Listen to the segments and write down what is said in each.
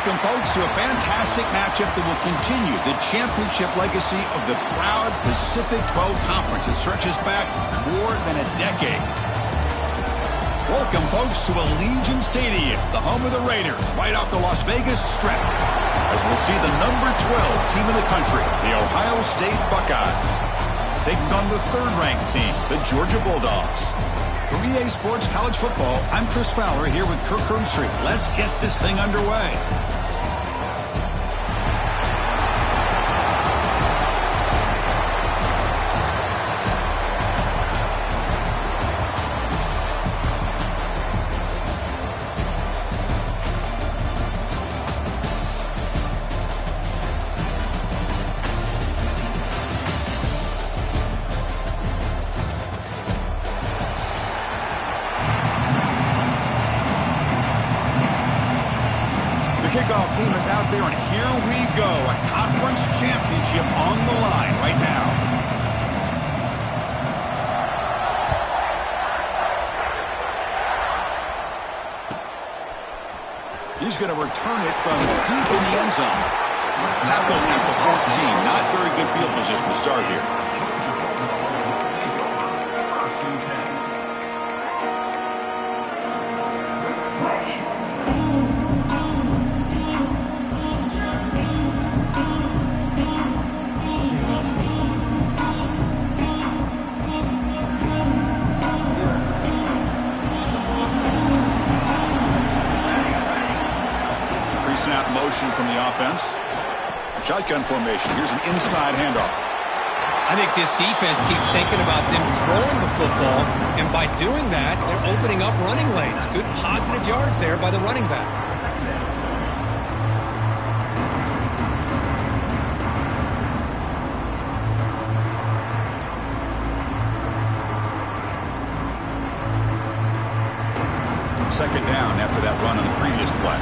Welcome, folks, to a fantastic matchup that will continue the championship legacy of the proud Pacific 12 Conference that stretches back more than a decade. Welcome, folks, to Allegiant Stadium, the home of the Raiders, right off the Las Vegas Strip, as we'll see the number 12 team in the country, the Ohio State Buckeyes, taking on the third-ranked team, the Georgia Bulldogs. For EA Sports College Football, I'm Chris Fowler here with Kirk Herbstreit. Let's get this thing underway. Kickoff team is out there, and here we go. A conference championship on the line right now. He's going to return it from deep in the end zone. Tackle at the 14. Not very good field position to start here. Snap motion from the offense. Shotgun formation. Here's an inside handoff. I think this defense keeps thinking about them throwing the football, and by doing that, they're opening up running lanes. Good positive yards there by the running back. Second down after that run on the previous play.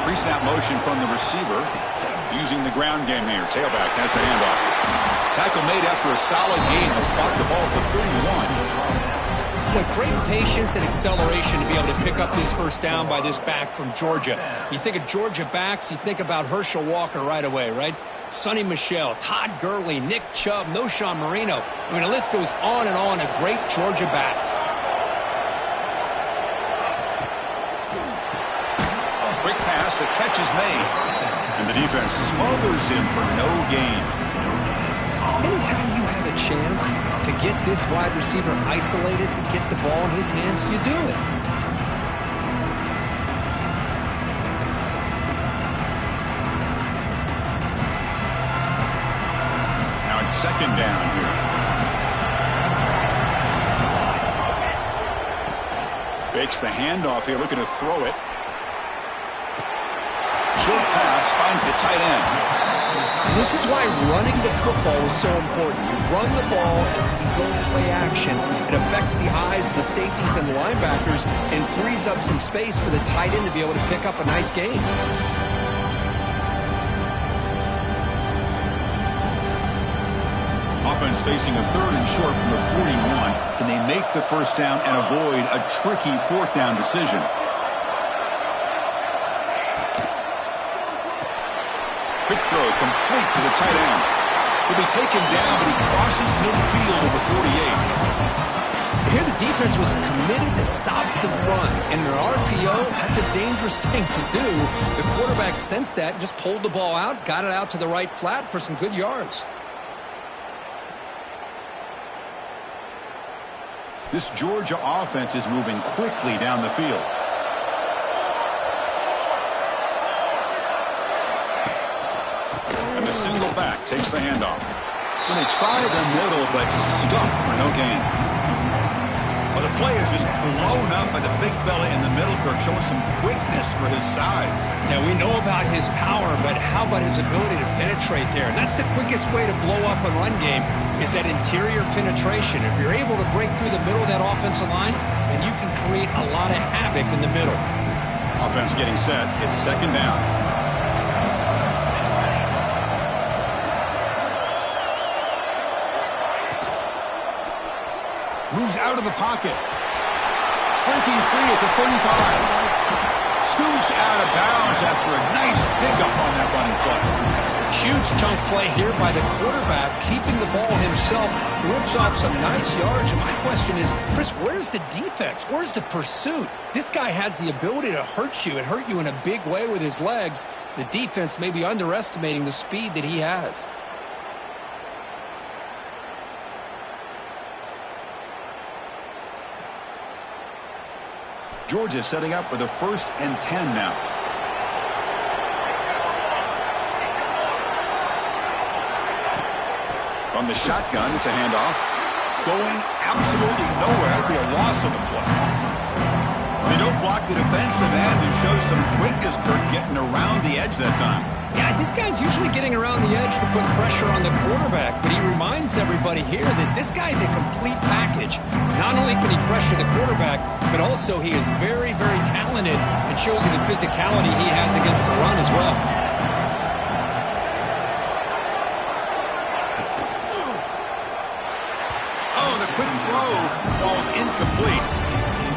Pre-snap motion from the receiver. Using the ground game here. Tailback has the handoff. Tackle made after a solid gain. They'll spot the ball at the 31. With great patience and acceleration to be able to pick up this first down by this back from Georgia. You think of Georgia backs, you think about Herschel Walker right away, right? Sonny Michel, Todd Gurley, Nick Chubb, Noshawn Marino. I mean, the list goes on and on of great Georgia backs. Quick pass, the catch is made. And the defense smothers him for no gain. Anytime you have a chance to get this wide receiver isolated, to get the ball in his hands, you do it. Now it's second down here. Fakes the handoff here, looking to throw it. Short pass finds the tight end. This is why running the football is so important. You run the ball and you go play action. It affects the eyes of the safeties and the linebackers and frees up some space for the tight end to be able to pick up a nice gain. Offense facing a third and short from the 41. Can they make the first down and avoid a tricky fourth down decision? Quick throw, complete to the tight end. He'll be taken down, but he crosses midfield at the 48. Here the defense was committed to stop the run. And in an RPO, that's a dangerous thing to do. The quarterback sensed that and just pulled the ball out, got it out to the right flat for some good yards. This Georgia offense is moving quickly down the field. And the single back takes the handoff. When they try the middle, but stuffed for no gain. Well, the play is just blown up by the big fella in the middle, Kirk, showing some quickness for his size. Yeah, we know about his power, but how about his ability to penetrate there? And that's the quickest way to blow up a run game is that interior penetration. If you're able to break through the middle of that offensive line, then you can create a lot of havoc in the middle. Offense getting set. It's second down. Moves out of the pocket. Breaking free at the 35. scoots out of bounds after a nice pickup on that running play. Huge chunk play here by the quarterback, keeping the ball himself, rips off some nice yards. And my question is, Chris, where's the defense? Where's the pursuit? This guy has the ability to hurt you and hurt you in a big way with his legs. The defense may be underestimating the speed that he has. Georgia setting up with a 1st and 10 now. From the shotgun, it's a handoff. Going absolutely nowhere. It'll be a loss of the play. They don't block the defensive end and show some quickness, Kirk, getting around the edge that time. Yeah, this guy's usually getting around the edge to put pressure on the quarterback, but he reminds everybody here that this guy's a complete package. Not only can he pressure the quarterback, but also he is very, very talented and shows you the physicality he has against the run as well. Oh, the quick throw falls incomplete.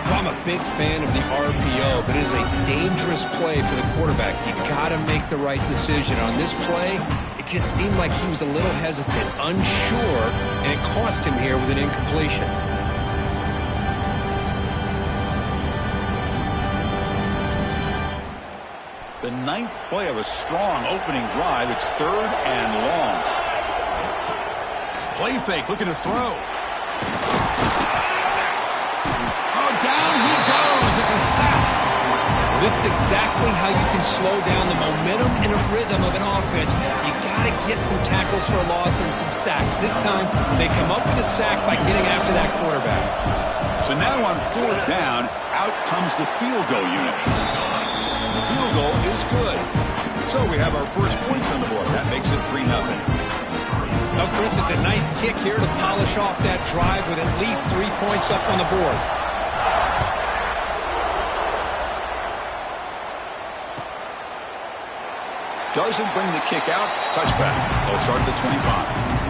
I'm a big fan of the RPO, but it is a dangerous play for the quarterback. You got to make the right decision. On this play, it just seemed like he was a little hesitant, unsure, and it cost him here with an incompletion. The 9th play of a strong opening drive. It's 3rd and long. Play fake, looking to throw. Down he goes. It's a sack. This is exactly how you can slow down the momentum and a rhythm of an offense. You got to get some tackles for a loss and some sacks. This time, they come up with a sack by getting after that quarterback. So now on 4th down, out comes the field goal unit. The field goal is good. So we have our first points on the board. That makes it 3-0. Well, Chris, it's a nice kick here to polish off that drive with at least 3 points up on the board. Doesn't bring the kick out. Touchback. They'll start at the 25.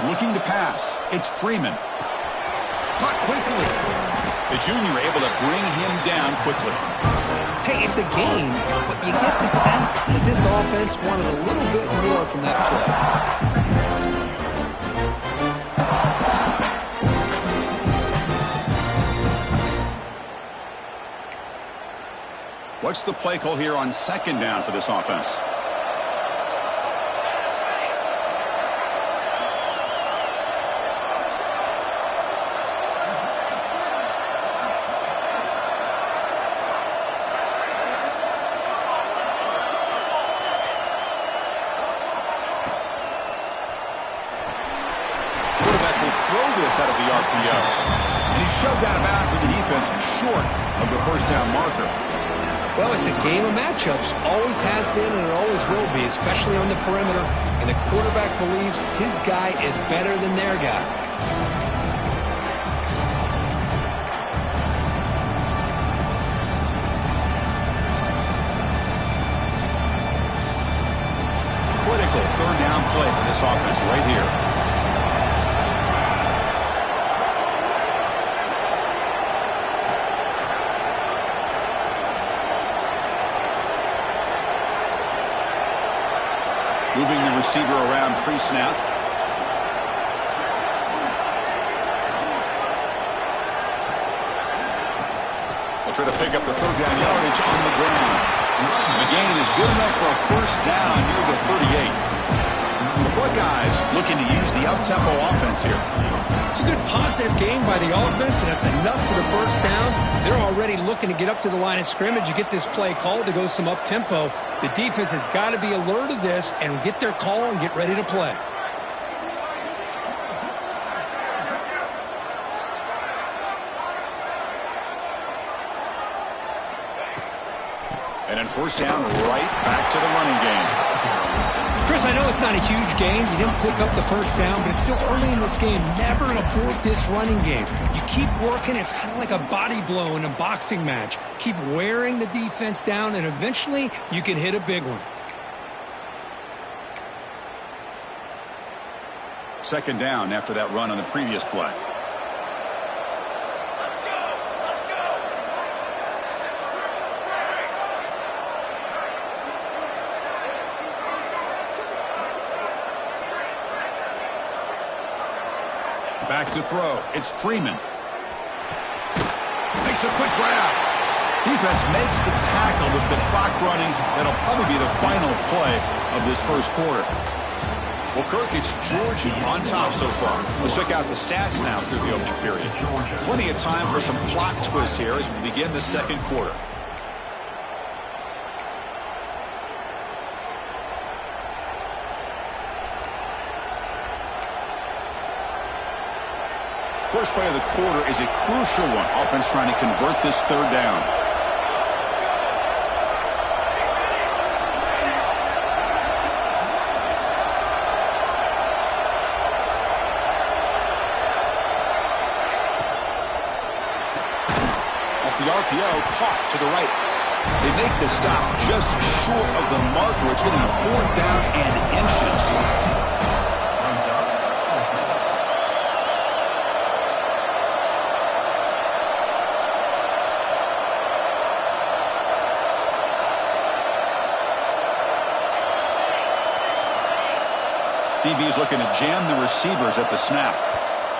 Looking to pass. It's Freeman. Caught quickly. The junior able to bring him down quickly. Hey, it's a game, but you get the sense that this offense wanted a little bit more from that play. What's the play call here on 2nd down for this offense? Out of the RPO. And he's shoved out of bounds with the defense short of the 1st down marker. Well, it's a game of matchups. Always has been and it always will be, especially on the perimeter. And the quarterback believes his guy is better than their guy. Critical 3rd down play for this offense right here. Moving the receiver around pre-snap. They'll try to pick up the 3rd down yardage on the ground. The gain is good enough for a 1st down near the 38. The Buckeyes looking to use the up-tempo offense here. It's a good positive game by the offense, and it's enough for the 1st down. They're already looking to get up to the line of scrimmage. You get this play called to go some up-tempo. The defense has got to be alert of this and get their call and get ready to play. And then first down, right back to the running game. Chris, I know it's not a huge game. You didn't pick up the first down, but it's still early in this game. Never abort this running game. You keep working. It's kind of like a body blow in a boxing match. Keep wearing the defense down, and eventually you can hit a big one. Second down after that run on the previous play. Back to throw. It's Freeman. Makes a quick grab. Defense makes the tackle with the clock running. That'll probably be the final play of this first quarter. Well, Kirk, it's Georgia on top so far. Let's check out the stats now through the opening period. Plenty of time for some plot twists here as we begin the second quarter. First play of the quarter is a crucial one. Offense trying to convert this third down. Off the RPO, caught to the right. They make the stop just short of the marker. It's going to be 4th down and inches. DB is looking to jam the receivers at the snap.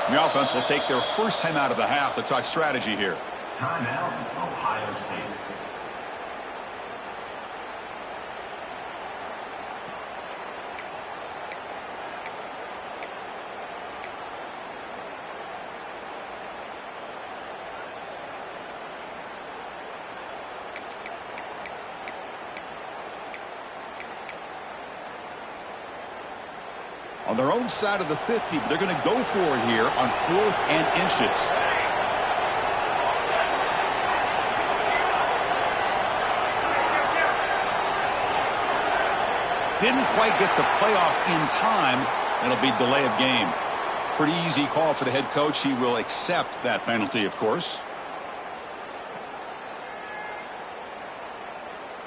The offense will take their first time out of the half to talk strategy here. Timeout, Ohio State. On their own side of the 50, but they're going to go for it here on 4th and inches. Didn't quite get the playoff in time. It'll be delay of game. Pretty easy call for the head coach. He will accept that penalty, of course.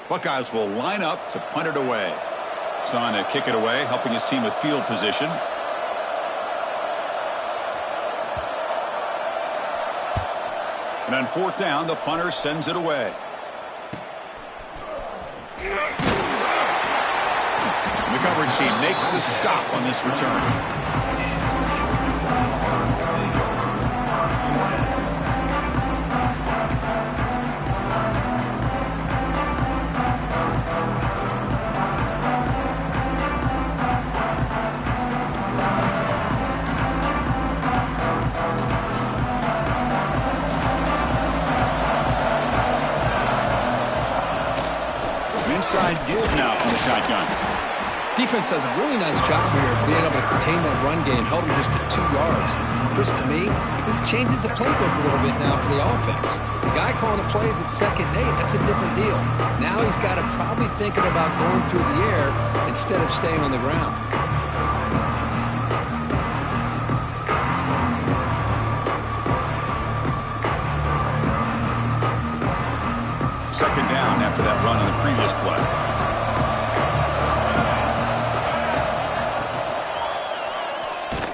Buckeyes will line up to punt it away. He's on to kick it away, helping his team with field position. And on 4th down, the punter sends it away. The coverage team makes the stop on this return. Inside give now from the shotgun. Defense does a really nice job here of being able to contain that run game, held him just to 2 yards. Chris, to me, this changes the playbook a little bit now for the offense. The guy calling the plays at 2nd and 8, that's a different deal. Now he's got to probably thinking about going through the air instead of staying on the ground. Second down after that run on the previous play.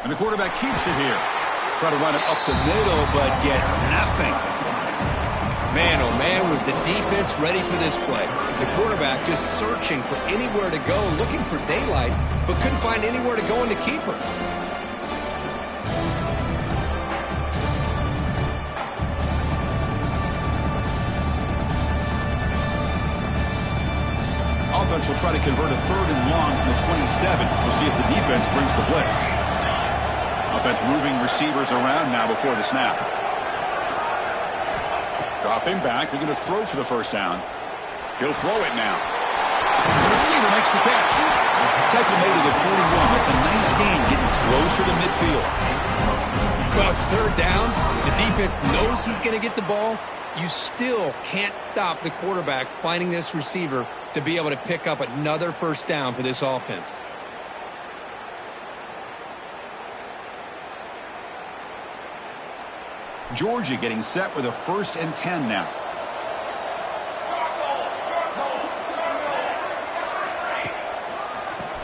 And the quarterback keeps it here. Try to run it up the middle, but get nothing. Man, oh man, was the defense ready for this play. The quarterback just searching for anywhere to go, looking for daylight, but couldn't find anywhere to go in the keeper. Offense will try to convert a 3rd and long from the 27. We'll see if the defense brings the blitz. Offense moving receivers around now before the snap. Dropping back. They're going to throw for the first down. He'll throw it now. The receiver makes the catch. Tackle made to the 41. It's a nice game getting closer to midfield. Well, it's third down. The defense knows he's going to get the ball. You still can't stop the quarterback finding this receiver to be able to pick up another first down for this offense. Georgia getting set with a 1st and 10 now.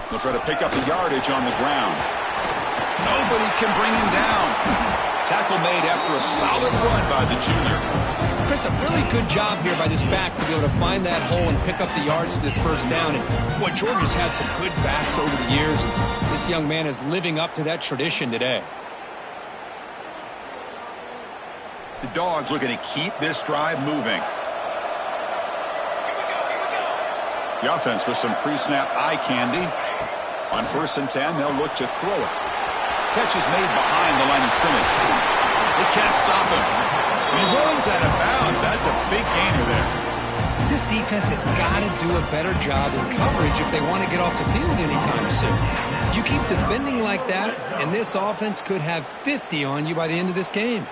They'll try to pick up the yardage on the ground. Nobody can bring him down. Tackle made after a solid run by the junior. Chris, a really good job here by this back to be able to find that hole and pick up the yards for this first down. And boy, Georgia's had some good backs over the years, and this young man is living up to that tradition today. The Dogs looking to keep this drive moving. The offense with some pre-snap eye candy. On 1st and 10, they'll look to throw it. Catch is made behind the line of scrimmage. They can't stop him. He runs out of bounds. That's a big gainer there. This defense has got to do a better job in coverage if they want to get off the field anytime soon. You keep defending like that, and this offense could have 50 on you by the end of this game.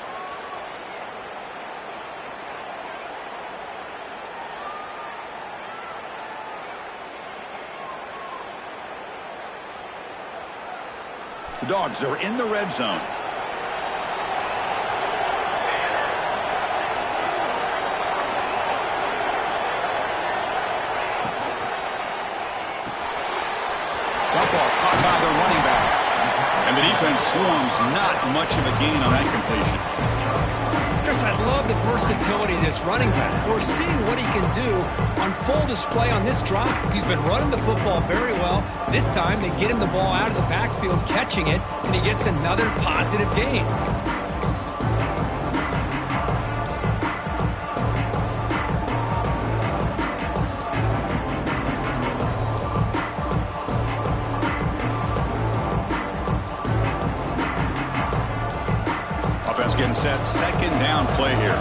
The Dogs are in the red zone. Dump-off caught by the running back. And the defense swarms, not much of a gain on that completion. Chris, I love the versatility of this running back. We're seeing what he can do on full display on this drive. He's been running the football very well. This time, they get him the ball out of the backfield, catching it, and he gets another positive gain. Offense getting set. 2nd down play here.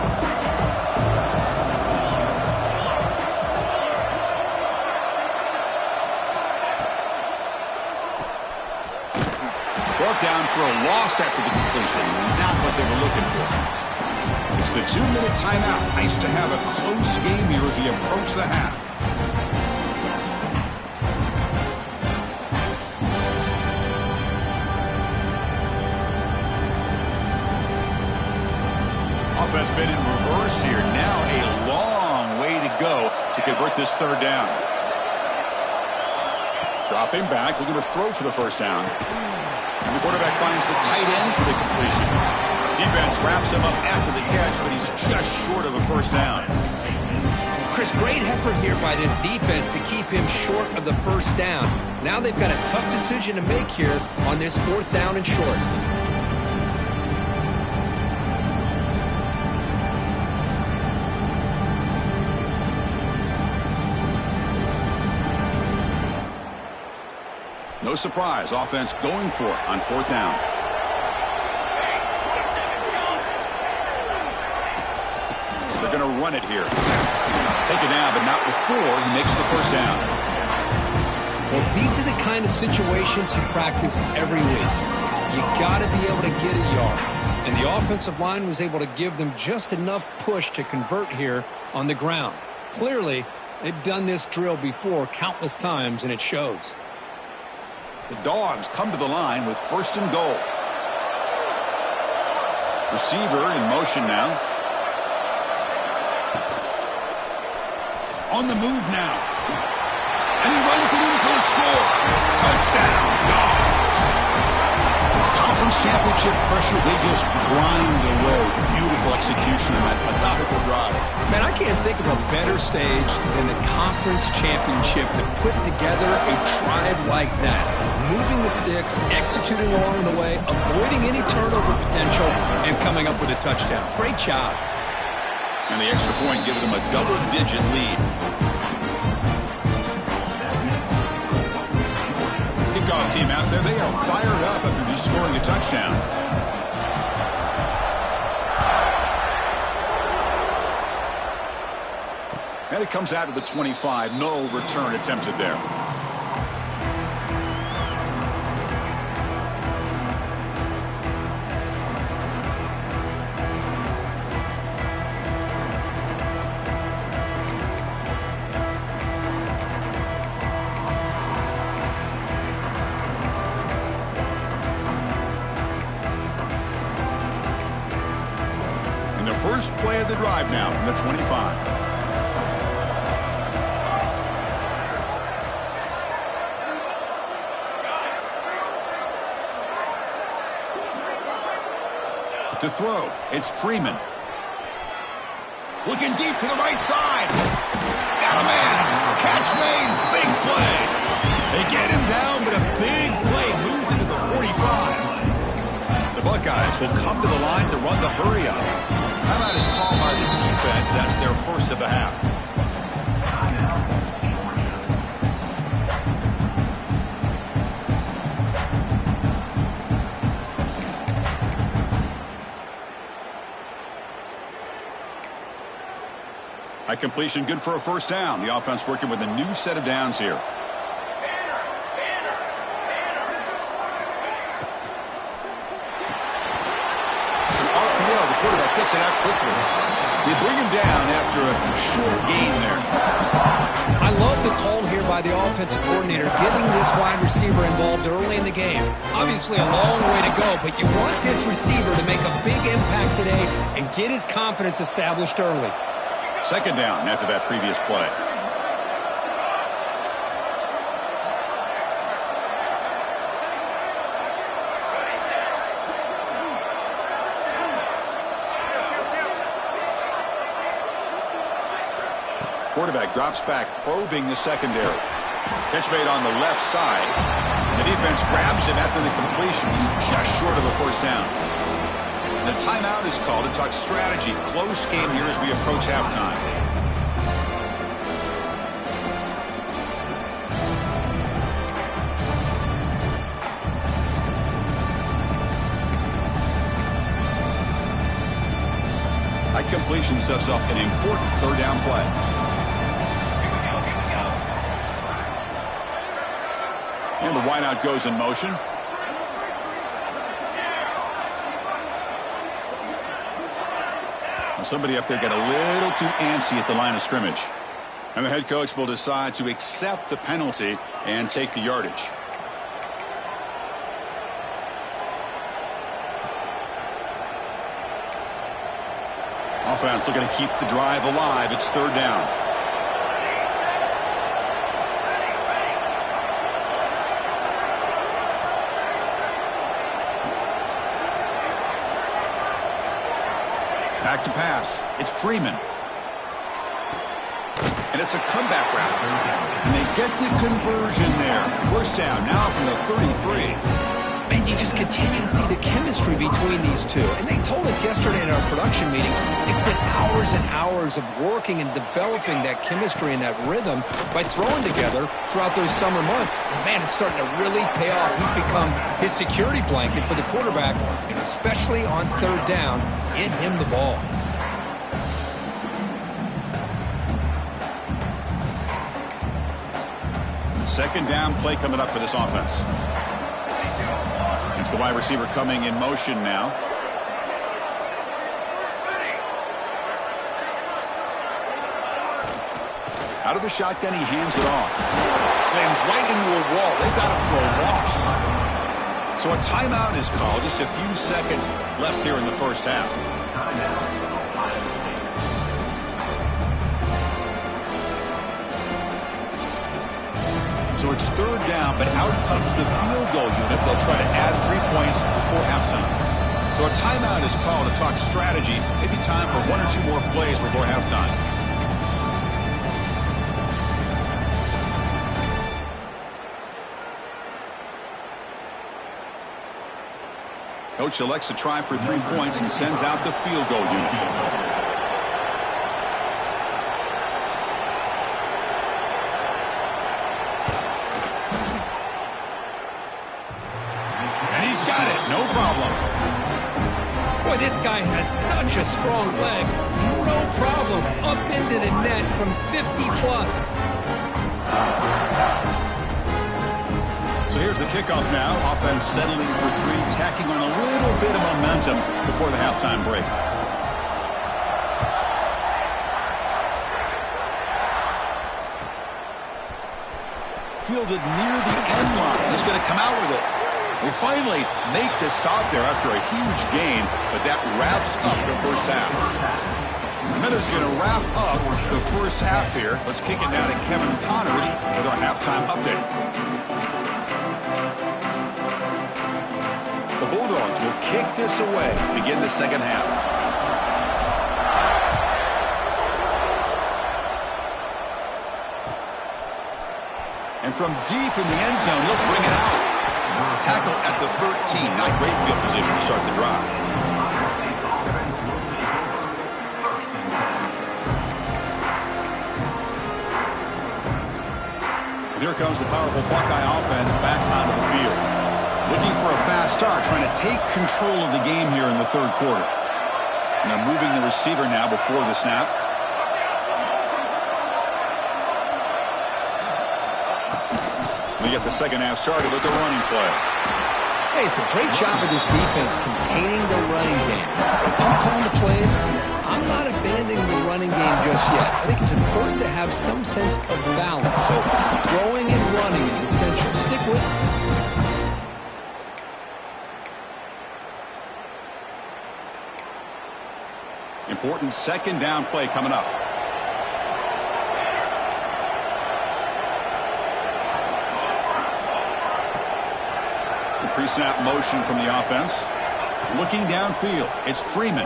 Brought down for a loss after the completion. Not what they were looking for. It's the 2-minute timeout. Nice to have a close game here as we approach the half. Offense been in reverse here. Now a long way to go to convert this 3rd down. Dropping back, looking to throw for the first down. And the quarterback finds the tight end for the completion. Defense wraps him up after the catch, but he's just short of a first down. Chris, great effort here by this defense to keep him short of the first down. Now they've got a tough decision to make here on this 4th down and short. No surprise, offense going for it on 4th down. They're going to run it here. Take it down, but not before he makes the first down. Well, these are the kind of situations you practice every week. You got to be able to get a yard. And the offensive line was able to give them just enough push to convert here on the ground. Clearly, they've done this drill before countless times, and it shows. The Dogs come to the line with 1st and goal. Receiver in motion now. On the move now. And he runs it in for the score. Touchdown, Dogs. Conference championship pressure, they just grind away. Beautiful execution on that methodical drive. Man, I can't think of a better stage than the conference championship to put together a drive like that. Moving the sticks, executing along the way, avoiding any turnover potential, and coming up with a touchdown. Great job. And the extra point gives them a double-digit lead. Kickoff team out there, they are fired up after just scoring a touchdown. And it comes out of the 25. No return attempted there. first play of the drive now from the 25. To throw, it's Freeman. Looking deep to the right side. Got a man. Catch made. Big play. They get him down, but a big play moves into the 45. The Buckeyes will come to the line to run the hurry up. Timeout is called by the defense. That's their first of the half. High completion, good for a first down. The offense working with a new set of downs here. It's an RPO. The quarterback gets it out quickly. They bring him down after a short gain there. I love the call here by the offensive coordinator, getting this wide receiver involved early in the game. Obviously a long way to go, but you want this receiver to make a big impact today and get his confidence established early. Second down after that previous play. Quarterback drops back, probing the secondary. Catch made on the left side. The defense grabs him after the completion. He's just short of a first down. The timeout is called to talk strategy. Close game here as we approach halftime. High completion sets up an important third down play. And the wideout goes in motion. Somebody up there got a little too antsy at the line of scrimmage. And the head coach will decide to accept the penalty and take the yardage. Offense looking to keep the drive alive. It's third down. Back to pass. It's Freeman. And it's a comeback route. And they get the conversion there. First down now from the 33. And you just continue to see the chemistry between these two. And they told us yesterday in our production meeting, they spent hours and hours of working and developing that chemistry and that rhythm by throwing together throughout those summer months. And man, it's starting to really pay off. He's become his security blanket for the quarterback, and especially on third down, get him the ball. Second down play coming up for this offense. It's the wide receiver coming in motion now. Out of the shotgun, he hands it off. Slams right into a wall. They've got him for a loss. So a timeout is called. Just a few seconds left here in the first half. So it's third down, but out comes the field goal unit. They'll try to add 3 points before halftime. So a timeout is called to talk strategy. Maybe time for 1 or 2 more plays before halftime. Coach elects to try for 3 points and sends out the field goal unit. This guy has such a strong leg. No problem. Up into the net from 50 plus. So here's the kickoff now. Offense settling for 3, tacking on a little bit of momentum before the halftime break. Fielded near the end line. He's going to come out with it. They finally make the stop there after a huge gain, but that wraps up the first half. The Minutes going to wrap up the first half here. Let's kick it down to Kevin Connors with our halftime update. The Bulldogs will kick this away to begin the second half. And from deep in the end zone, he'll bring it out. Tackle at the 13. Not great field position to start the drive. And here comes the powerful Buckeye offense back onto the field. Looking for a fast start, trying to take control of the game here in the third quarter. And they're moving the receiver now before the snap. We get the second half started with the running play. Hey, it's a great job of this defense containing the running game. If I'm calling the plays, I'm not abandoning the running game just yet. I think it's important to have some sense of balance. So throwing and running is essential. Stick with it. Important second down play coming up. Pre-snap motion from the offense. Looking downfield, it's Freeman.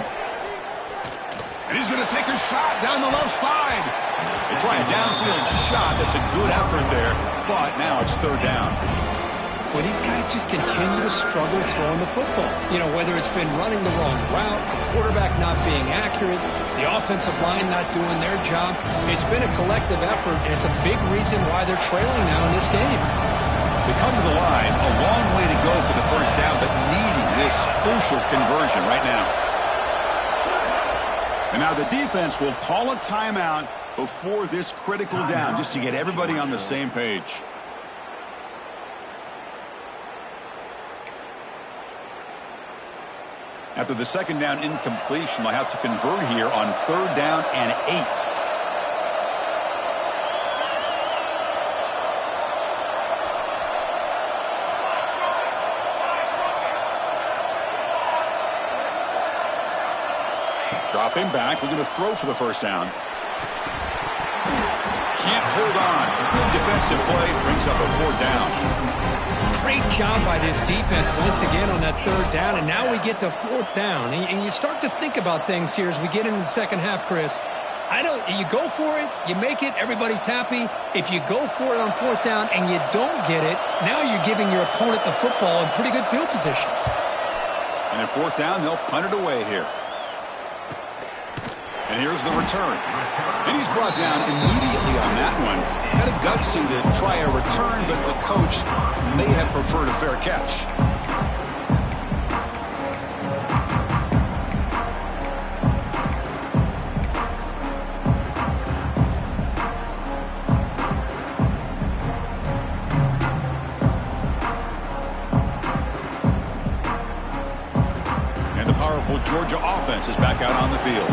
And he's going to take a shot down the left side. They try a downfield shot. That's a good effort there, but now it's third down. Well, these guys just continue to struggle throwing the football. You know, whether it's been running the wrong route, the quarterback not being accurate, the offensive line not doing their job. It's been a collective effort, and it's a big reason why they're trailing now in this game. They come to the line, a long way to go for the first down, but needing this crucial conversion right now. And now the defense will call a timeout before this critical down, just to get everybody on the same page. After the second down incompletion, they'll have to convert here on third down and 8. Dropping back, we're going to throw for the first down. Can't hold on. Good defensive play, brings up a fourth down. Great job by this defense once again on that third down, and now we get to fourth down. And you start to think about things here as we get into the second half, Chris. You go for it, you make it, everybody's happy. If you go for it on fourth down and you don't get it, now you're giving your opponent the football in pretty good field position. And at fourth down, they'll punt it away here. And here's the return. And he's brought down immediately on that one. Had a gutsy to try a return, but the coach may have preferred a fair catch. And the powerful Georgia offense is back out on the field.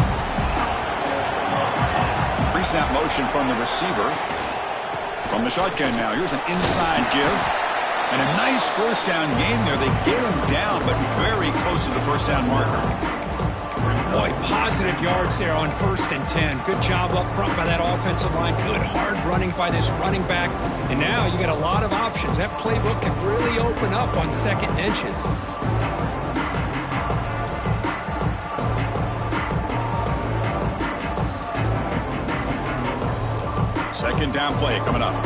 Pre-snap motion from the receiver. From the shotgun now. Here's an inside give. And a nice first down gain there. They get him down, but very close to the first down marker. Boy, positive yards there on 1st and 10. Good job up front by that offensive line. Good hard running by this running back. And now you got a lot of options. That playbook can really open up on second and inches. Second down play coming up.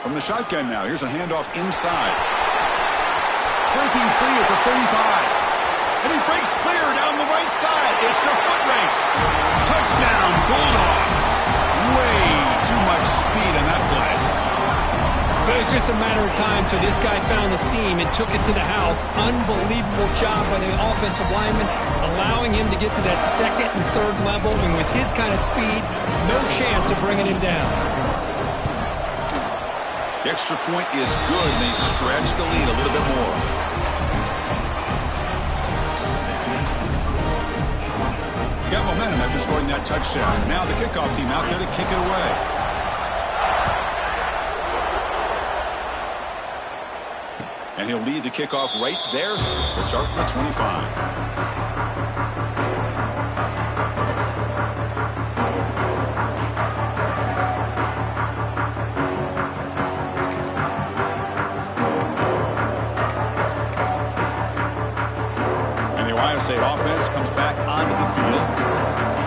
From the shotgun now, here's a handoff inside. Breaking free at the 35. And he breaks clear down the right side. It's a foot race. Touchdown, Bulldogs. Way too much speed in that play. But it's just a matter of time till this guy found the seam and took it to the house. Unbelievable job by the offensive lineman, allowing him to get to that second and third level. And with his kind of speed, no chance of bringing him down. The extra point is good, and they stretch the lead a little bit more. momentum after scoring that touchdown. Now the kickoff team out there to kick it away. And he'll lead the kickoff right there to start from the 25. State offense comes back onto the field.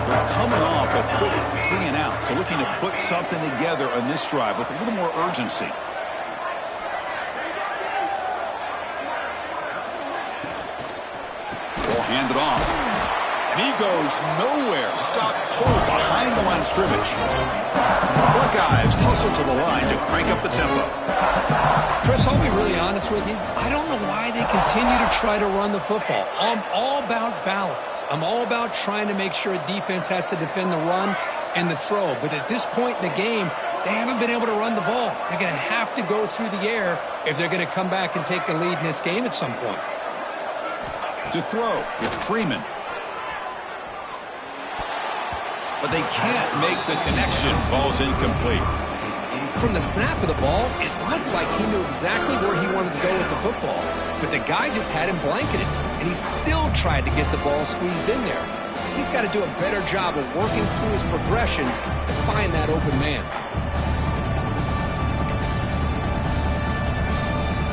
They're coming off a quick 3 and out, so looking to put something together on this drive with a little more urgency. They'll hand it off. And he goes nowhere. Stopped cold behind the line of scrimmage. Buckeyes hustle to the line to crank up the tempo. Chris, I'll be really honest with you. I don't know why they continue to try to run the football. I'm all about balance. I'm all about trying to make sure a defense has to defend the run and the throw. But at this point in the game, they haven't been able to run the ball. They're going to have to go through the air if they're going to come back and take the lead in this game at some point. To throw, it's Freeman. But they can't make the connection. Ball's incomplete. From the snap of the ball, it looked like he knew exactly where he wanted to go with the football. But the guy just had him blanketed, and he still tried to get the ball squeezed in there. He's got to do a better job of working through his progressions to find that open man.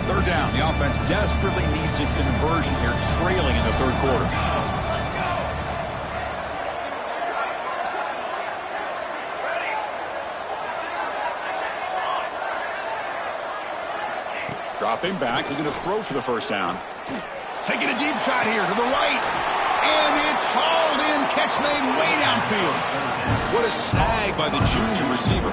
Third down. The offense desperately needs a conversion here, trailing in the third quarter. Dropping back, looking to throw for the first down. Taking a deep shot here to the right. And it's hauled in. Catch made way downfield. What a snag by the junior receiver.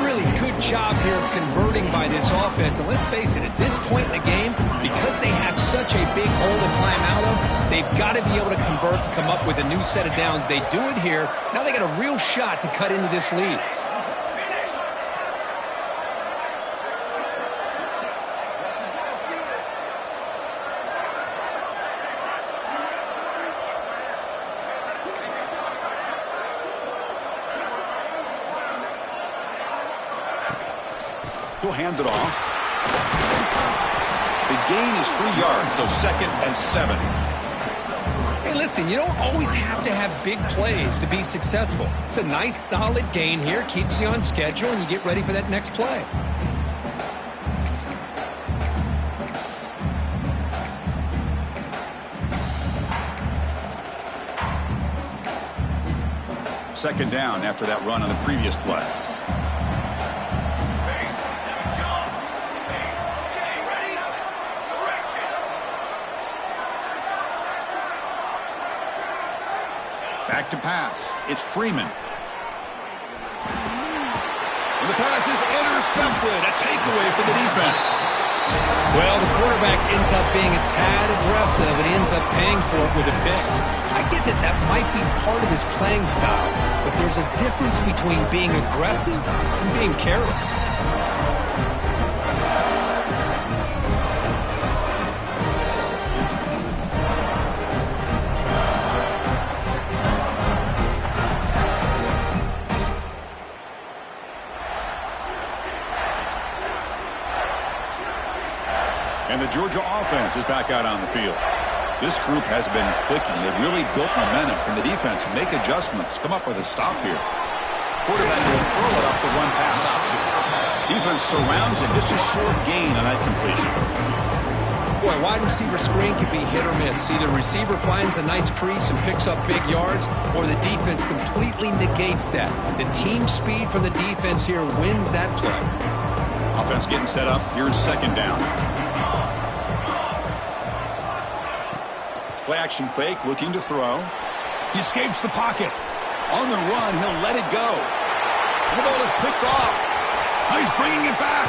Really good job here of converting by this offense. And let's face it, at this point in the game, because they have such a big hole to climb out of, they've got to be able to convert, come up with a new set of downs. They do it here. Now they got a real shot to cut into this lead. He'll hand it off. The gain is 3 yards, so 2nd and 7. Hey, listen, you don't always have to have big plays to be successful. It's a nice, solid gain here, keeps you on schedule, and you get ready for that next play. Second down after that run on the previous play. Back to pass. It's Freeman. And the pass is intercepted. A takeaway for the defense. Well, the quarterback ends up being a tad aggressive and ends up paying for it with a pick. I get that that might be part of his playing style, but there's a difference between being aggressive and being careless. And the Georgia offense is back out on the field. This group has been clicking. They've really built momentum. Can the defense make adjustments? Come up with a stop here. Quarterback will throw it off the run-pass option. Defense surrounds him. Just a short gain on that completion. Boy, wide receiver screen can be hit or miss. Either receiver finds a nice crease and picks up big yards, or the defense completely negates that. The team speed from the defense here wins that play. Offense getting set up. Here's second down. Play action fake, looking to throw. He escapes the pocket. On the run, he'll let it go. And the ball is picked off. Now he's bringing it back.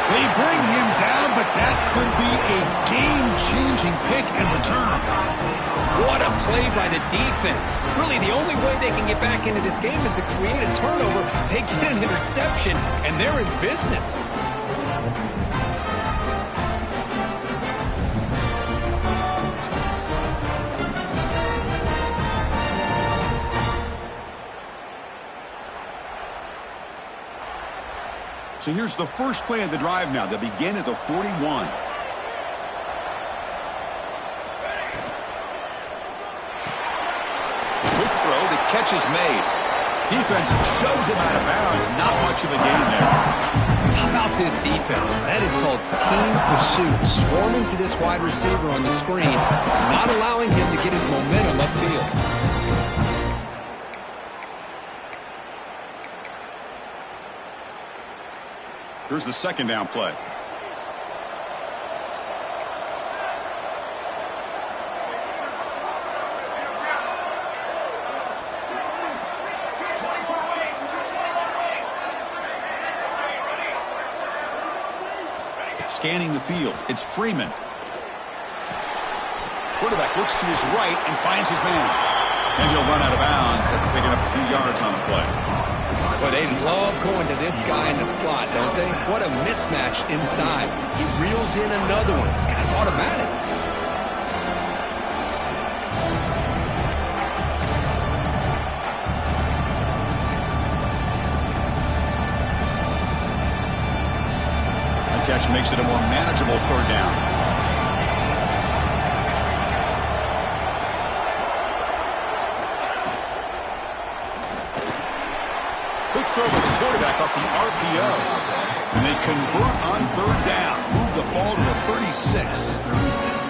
They bring him down, but that could be a game-changing pick and return. What a play by the defense. Really, the only way they can get back into this game is to create a turnover. They get an interception, and they're in business. So here's the first play of the drive now. They'll begin at the 41. Quick throw. The catch is made. Defense shoves him out of bounds. Not much of a gain there. How about this defense? That is called team pursuit. Swarming to this wide receiver on the screen, not allowing him to get his momentum upfield. Here's the second down play. Scanning the field. It's Freeman. Quarterback looks to his right and finds his man. And he'll run out of bounds after picking up a few yards on the play. But they love going to this guy in the slot, don't they? What a mismatch inside. He reels in another one. This guy's automatic. The catch makes it a more manageable third down. Throw to the quarterback off the RPO. And they convert on third down. Move the ball to the 36.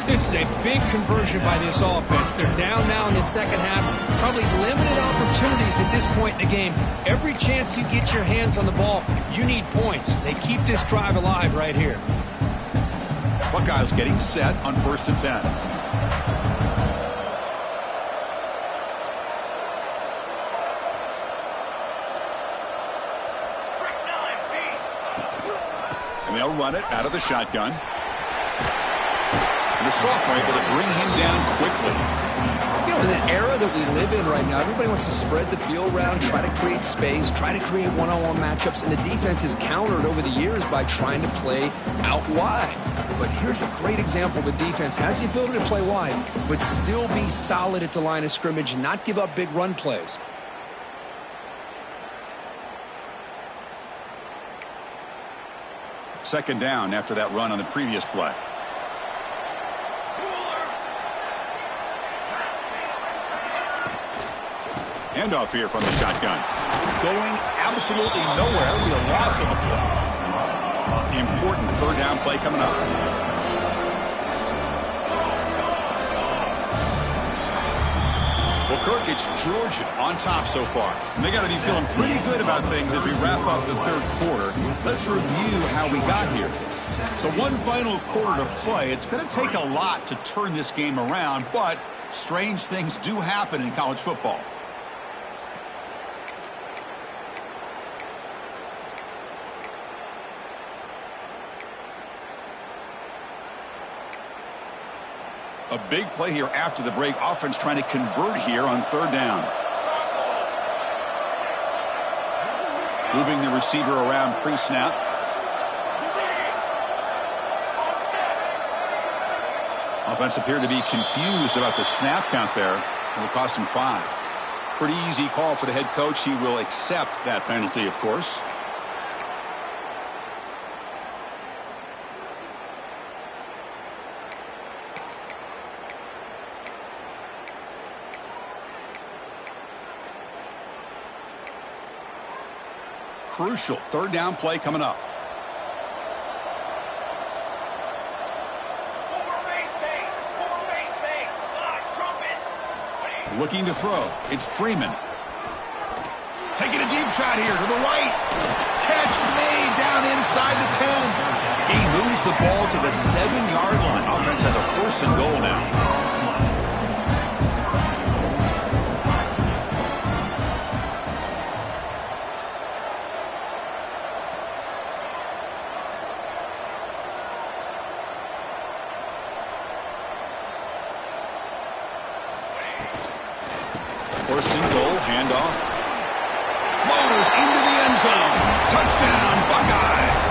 This is a big conversion by this offense. They're down now in the second half. Probably limited opportunities at this point in the game. Every chance you get your hands on the ball, you need points. They keep this drive alive right here. Buckeyes getting set on 1st and 10. They'll run it out of the shotgun. And the sophomore able to bring him down quickly. You know, in the era that we live in right now, everybody wants to spread the field around, try to create space, try to create one-on-one matchups, and the defense is countered over the years by trying to play out wide. But here's a great example. The defense has the ability to play wide, but still be solid at the line of scrimmage, not give up big run plays. Second down after that run on the previous play. Handoff here from the shotgun. Going absolutely nowhere. It'll be a loss of the play. Important third down play coming up. Well, Kirk, it's Georgia on top so far. And they got to be feeling pretty good about things as we wrap up the third quarter. Let's review how we got here. So one final quarter to play. It's going to take a lot to turn this game around, but strange things do happen in college football. A big play here after the break. Offense trying to convert here on third down. Moving the receiver around pre-snap. Offense appeared to be confused about the snap count there. It will cost him 5. Pretty easy call for the head coach. He will accept that penalty, of course. Crucial third down play coming up. Looking to throw. It's Freeman. Taking a deep shot here to the right. Catch made down inside the 10. He moves the ball to the 7-yard line. Offense has a 1st and goal now. First and goal, handoff. Motors into the end zone. Touchdown, Buckeyes.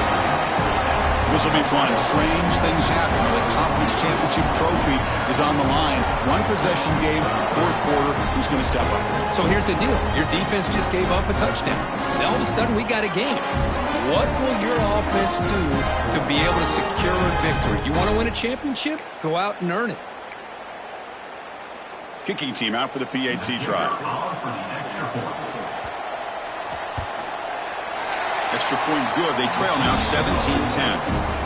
This will be fun. Strange things happen when the conference championship trophy is on the line. One possession game, fourth quarter. Who's going to step up? So here's the deal. Your defense just gave up a touchdown. Now all of a sudden we got a game. What will your offense do to be able to secure a victory? You want to win a championship? Go out and earn it. Kicking team out for the PAT try. Extra point good. They trail now 17-10.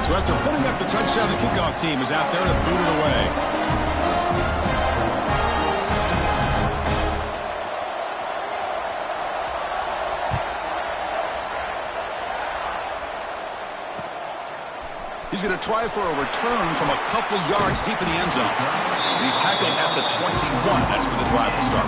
So after putting up the touchdown, the kickoff team is out there to boot it away. He's going to try for a return from a couple yards deep in the end zone. He's tackled at the 21. That's where the drive will start.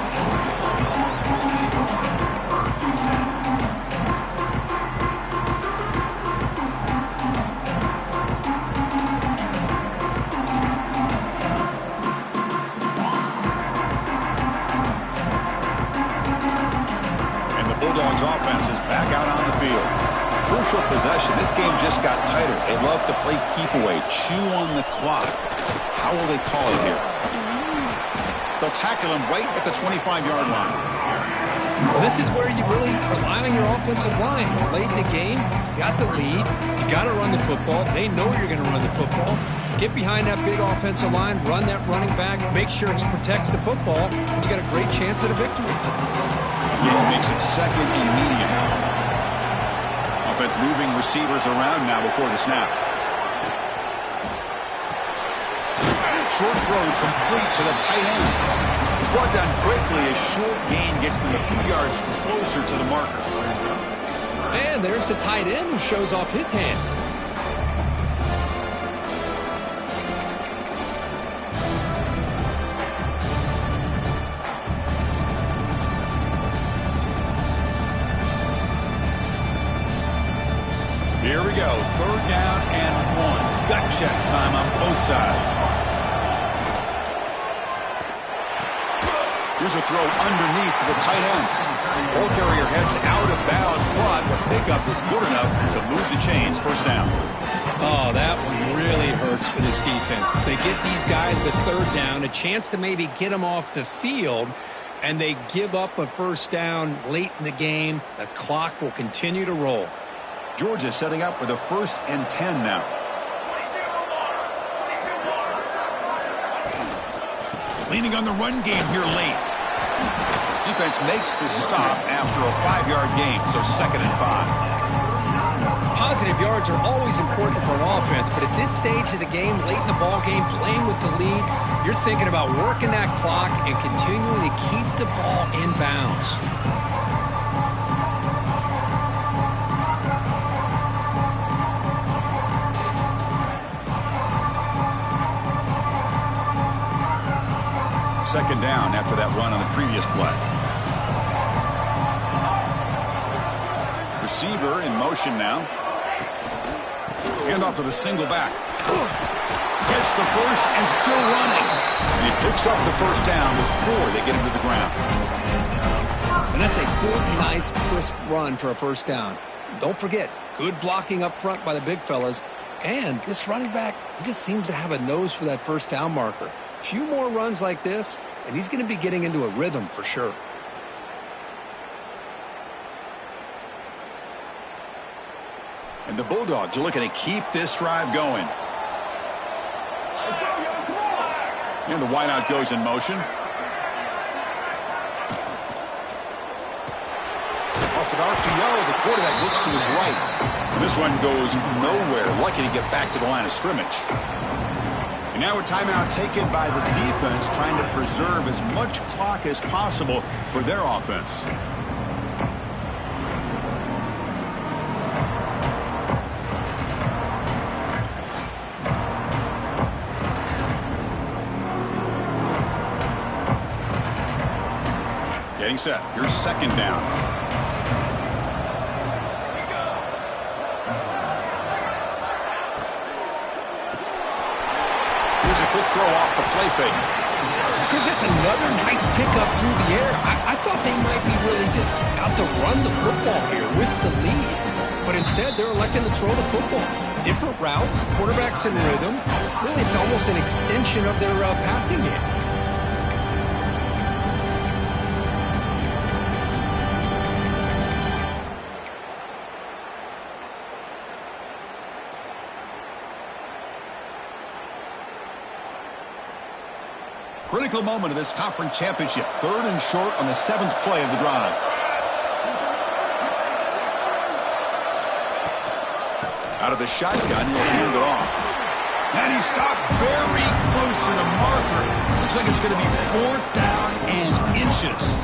Bulldogs offense is back out on the field. Crucial possession. This game just got tighter. They love to play keep away, chew on the clock. How will they call it here? They'll tackle him right at the 25-yard line. This is where you really rely on your offensive line. Late in the game, you got the lead. You got to run the football. They know you're going to run the football. Get behind that big offensive line, run that running back, make sure he protects the football. You got a great chance at a victory. Game makes it second and medium. Offense moving receivers around now before the snap. Short throw complete to the tight end. It's brought down quickly as short gain gets them a few yards closer to the marker. And there's the tight end who shows off his hands. Here we go, 3rd down and 1. Gut check time on both sides. Here's a throw underneath to the tight end. Ball carrier heads out of bounds, but the pickup is good enough to move the chains. 1st down. Oh, that one really hurts for this defense. They get these guys to 3rd down, a chance to maybe get them off the field, and they give up a 1st down late in the game. The clock will continue to roll. Georgia setting up with a 1st and 10 now. Leaning on the run game here late. Defense makes the stop after a 5-yard gain, so 2nd and 5. Positive yards are always important for an offense, but at this stage of the game, late in the ball game, playing with the lead, you're thinking about working that clock and continuing to keep the ball in bounds. Second down after that run on the previous play. Receiver in motion now. Hand off to the single back. Gets the first and still running. And he picks up the 1st down before they get him to the ground. And that's a good, nice, crisp run for a 1st down. Don't forget, good blocking up front by the big fellas. And this running back, he just seems to have a nose for that 1st down marker. A few more runs like this, and he's going to be getting into a rhythm for sure. And the Bulldogs are looking to keep this drive going. And the wideout goes in motion. Off an RPO, the quarterback looks to his right. And this one goes nowhere. Lucky to get back to the line of scrimmage. And now a timeout taken by the defense, trying to preserve as much clock as possible for their offense. Getting set. Here's 2nd down. A quick throw off the play fake. Chris, that's another nice pickup through the air. I thought they might be really just out to run the football here with the lead. But instead, they're electing to throw the football. different routes, quarterbacks in rhythm. Really, it's almost an extension of their passing game. Critical moment of this conference championship. 3rd and short on the 7th play of the drive. Out of the shotgun, he'll hand it off. And he stopped very close to the marker. Looks like it's going to be 4th down and inches.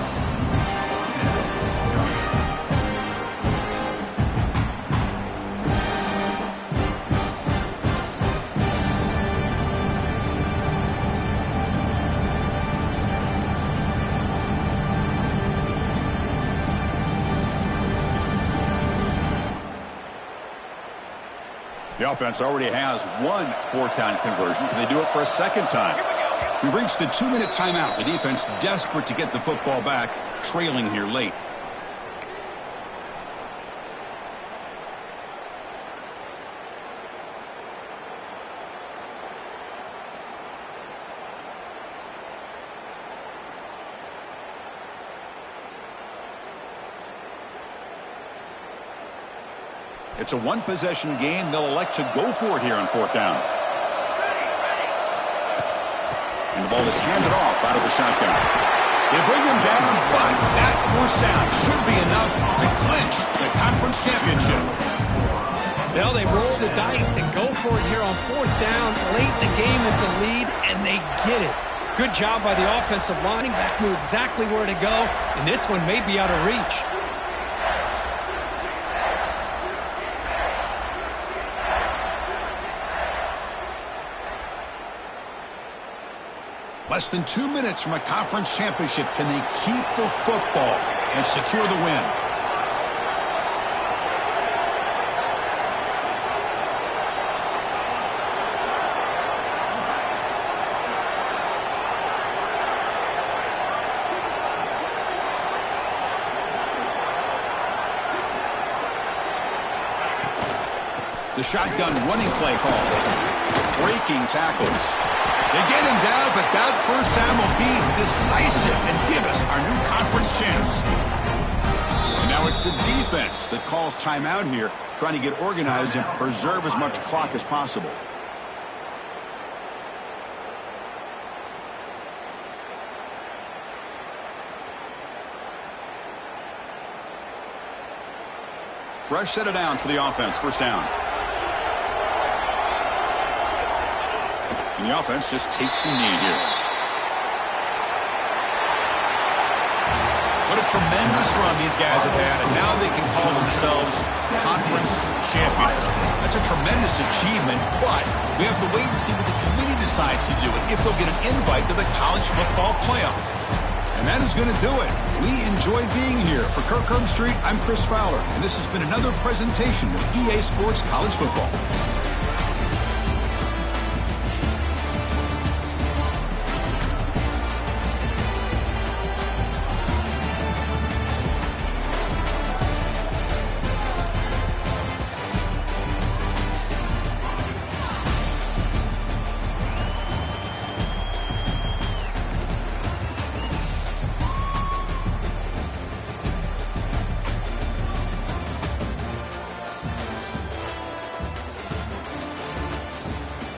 The offense already has one 4th down conversion. Can they do it for a second time? We've reached the 2-minute timeout. The defense desperate to get the football back, trailing here late. It's a one-possession game. They'll elect to go for it here on 4th down. And the ball is handed off out of the shotgun. They bring him down, but that 1st down should be enough to clinch the conference championship. Well, they roll the dice and go for it here on 4th down late in the game with the lead, and they get it. Good job by the offensive line. Back knew exactly where to go, and this one may be out of reach. Less than 2 minutes from a conference championship. Can they keep the football and secure the win? The shotgun running play call. Breaking tackles. They get him down, but that 1st down will be decisive and give us our new conference champs. And now it's the defense that calls timeout here, trying to get organized and preserve as much clock as possible. Fresh set of downs for the offense. 1st down. And the offense just takes a knee here. What a tremendous run these guys have had, and now they can call themselves conference champions. That's a tremendous achievement, but we have to wait and see what the committee decides to do and if they'll get an invite to the college football playoff. And that is going to do it. We enjoyed being here. For Kirk Herbstreit, I'm Chris Fowler, and this has been another presentation of EA Sports College Football.